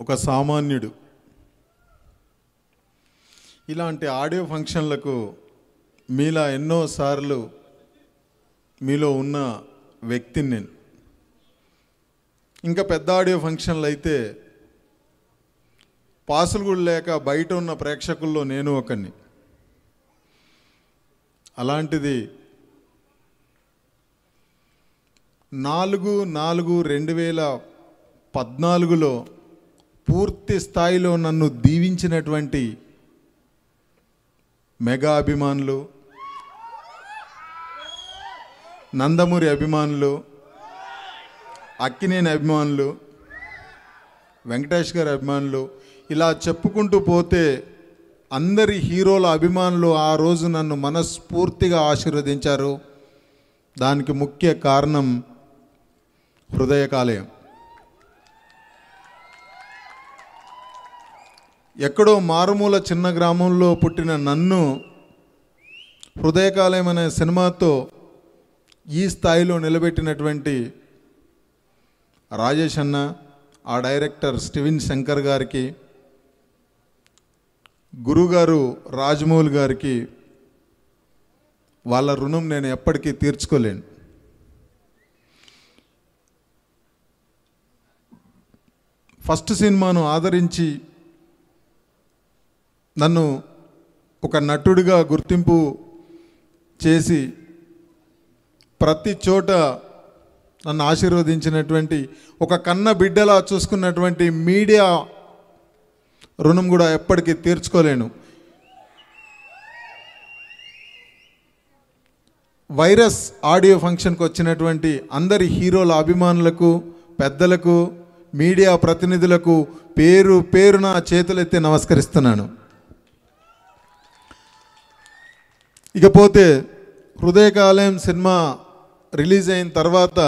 ఒక సామాన్యుడు. ఇలాంటి ఆడియో ఫంక్షన్లకు మీలా ఎన్నోసార్లు మీలో ఉన్న వ్యక్తిని నేను. ఇంకా పెద్ద ఆడియో ఫంక్షన్లు అయితే పాసులు కూడా లేక బయట ఉన్న ప్రేక్షకుల్లో నేను ఒకరిని. అలాంటిది 4/4/2014లో పూర్తి స్థాయిలో నన్ను దీవించినటువంటి మెగా అభిమానులు, నందమూరి అభిమానులు, అక్కినేని అభిమానులు, వెంకటేష్ గారి అభిమానులు, ఇలా చెప్పుకుంటూ పోతే అందరి హీరోల అభిమానులు ఆ రోజు నన్ను మనస్ఫూర్తిగా ఆశీర్వదించారు. దానికి ముఖ్య కారణం హృదయకాలయం. ఎక్కడో మారుమూల చిన్న గ్రామంలో పుట్టిన నన్ను హృదయకాలయం అనే సినిమాతో ఈ స్థాయిలో నిలబెట్టినటువంటి రాజేష్ అన్న, ఆ డైరెక్టర్ స్టీవెన్ శంకర్ గారికి, గురుగారు రాజమౌళి గారికి వాళ్ళ రుణం నేను ఎప్పటికీ తీర్చుకోలేను. ఫస్ట్ సినిమాను ఆదరించి నన్ను ఒక నటుడిగా గుర్తింపు చేసి ప్రతి చోట నన్ను ఆశీర్వదించినటువంటి, ఒక కన్న బిడ్డలా చూసుకున్నటువంటి మీడియా రుణం కూడా ఎప్పటికీ తీర్చుకోలేను. వైరస్ ఆడియో ఫంక్షన్కి వచ్చినటువంటి అందరి హీరోల అభిమానులకు, పెద్దలకు, మీడియా ప్రతినిధులకు పేరు పేరున చేతులెత్తి నమస్కరిస్తున్నాను. ఇకపోతే హృదయకాలయం సినిమా రిలీజ్ అయిన తర్వాత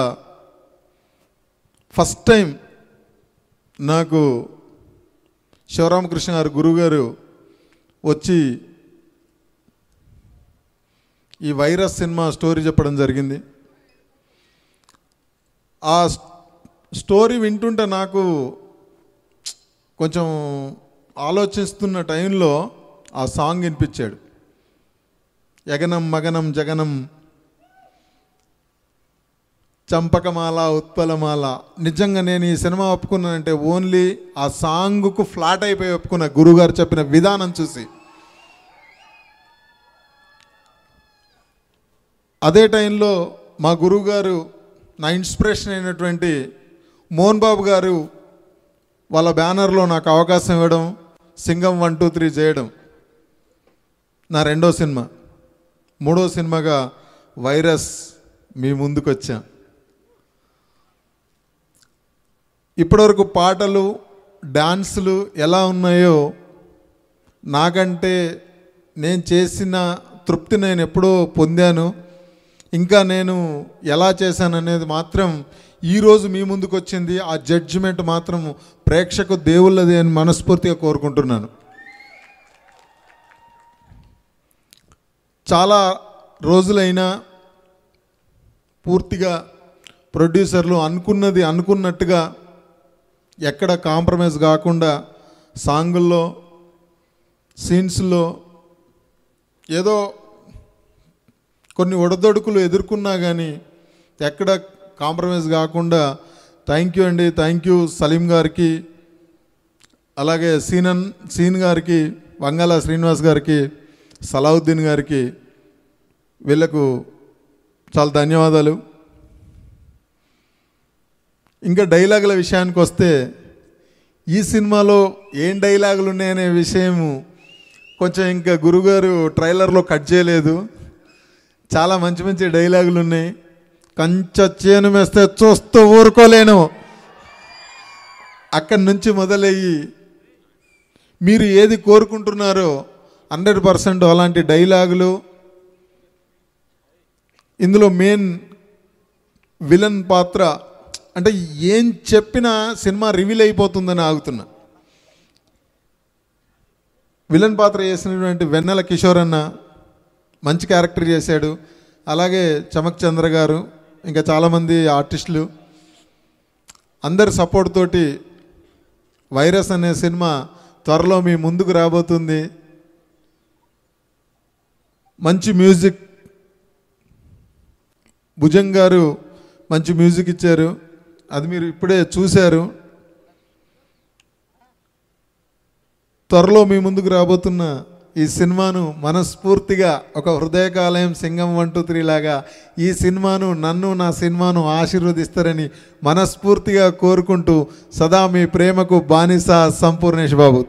ఫస్ట్ టైం నాకు శివరామకృష్ణ గారు, గురుగారు వచ్చి ఈ వైరస్ సినిమా స్టోరీ చెప్పడం జరిగింది. ఆ స్టోరీ వింటుంటే నాకు కొంచెం ఆలోచిస్తున్న టైంలో ఆ సాంగ్ వినిపించాడు. యగనం మగనం జగనం చంపకమాల ఉత్పలమాల. నిజంగా నేను ఈ సినిమా ఒప్పుకున్నానంటే ఓన్లీ ఆ సాంగ్కు ఫ్లాట్ అయిపోయి ఒప్పుకున్నా, గురుగారు చెప్పిన విధానం చూసి. అదే టైంలో మా గురువుగారు, నా ఇన్స్పిరేషన్ అయినటువంటి మోహన్ బాబు గారు వాళ్ళ బ్యానర్లో నాకు అవకాశం ఇవ్వడం, సింగం 1, 2, 3 చేయడం నా రెండో సినిమా. మూడో సినిమాగా వైరస్ మీ ముందుకు వచ్చా. ఇప్పటివరకు పాటలు, డాన్సులు ఎలా ఉన్నాయో నాకంటే నేను చేసిన తృప్తి నేను ఎప్పుడో పొందాను. ఇంకా నేను ఎలా చేశాననేది మాత్రం ఈరోజు మీ ముందుకు వచ్చింది. ఆ జడ్జిమెంట్ మాత్రం ప్రేక్షకు దేవుళ్ళది అని మనస్ఫూర్తిగా కోరుకుంటున్నాను. చాలా రోజులైనా పూర్తిగా ప్రొడ్యూసర్లు అనుకున్నది అనుకున్నట్టుగా ఎక్కడ కాంప్రమైజ్ కాకుండా సాంగుల్లో, సీన్స్లో ఏదో కొన్ని ఒడదొడుకులు ఎదుర్కొన్నా కానీ ఎక్కడ కాంప్రమైజ్ కాకుండా థ్యాంక్ యూ అండి. థ్యాంక్ యూ సలీం గారికి, అలాగే సీన్ గారికి, వంగాల శ్రీనివాస్ గారికి, సలావుద్దీన్ గారికి, వీళ్ళకు చాలా ధన్యవాదాలు. ఇంకా డైలాగుల విషయానికి వస్తే ఈ సినిమాలో ఏం డైలాగులు ఉన్నాయనే విషయము కొంచెం ఇంకా గురుగారు ట్రైలర్లో కట్ చేయలేదు. చాలా మంచి మంచి డైలాగులు ఉన్నాయి. కంచెను వేస్తే చూస్తూ ఊరుకోలేను. అక్కడి నుంచి మొదలయ్యి మీరు ఏది కోరుకుంటున్నారో 100% అలాంటి డైలాగులు. ఇందులో మెయిన్ విలన్ పాత్ర అంటే ఏం చెప్పినా సినిమా రివీల్ అయిపోతుందని ఆగుతున్నా. విలన్ పాత్ర చేసినటువంటి వెన్నెల కిషోర్ అన్న మంచి క్యారెక్టర్ చేశాడు. అలాగే చమక్ చంద్ర గారు, ఇంకా చాలామంది ఆర్టిస్టులు అందరి సపోర్ట్ తోటి వైరస్ అనే సినిమా త్వరలో మీ ముందుకు రాబోతుంది. మంచి మ్యూజిక్, భుజంగ్ గారు మంచి మ్యూజిక్ ఇచ్చారు, అది మీరు ఇప్పుడే చూశారు. త్వరలో మీ ముందుకు రాబోతున్న ఈ సినిమాను మనస్ఫూర్తిగా ఒక హృదయకాలయం సింగం 1, 2, 3 లాగా ఈ సినిమాను, నన్ను, నా సినిమాను ఆశీర్వదిస్తారని మనస్ఫూర్తిగా కోరుకుంటూ సదా మీ ప్రేమకు బానిస సంపూర్ణేష్ బాబు.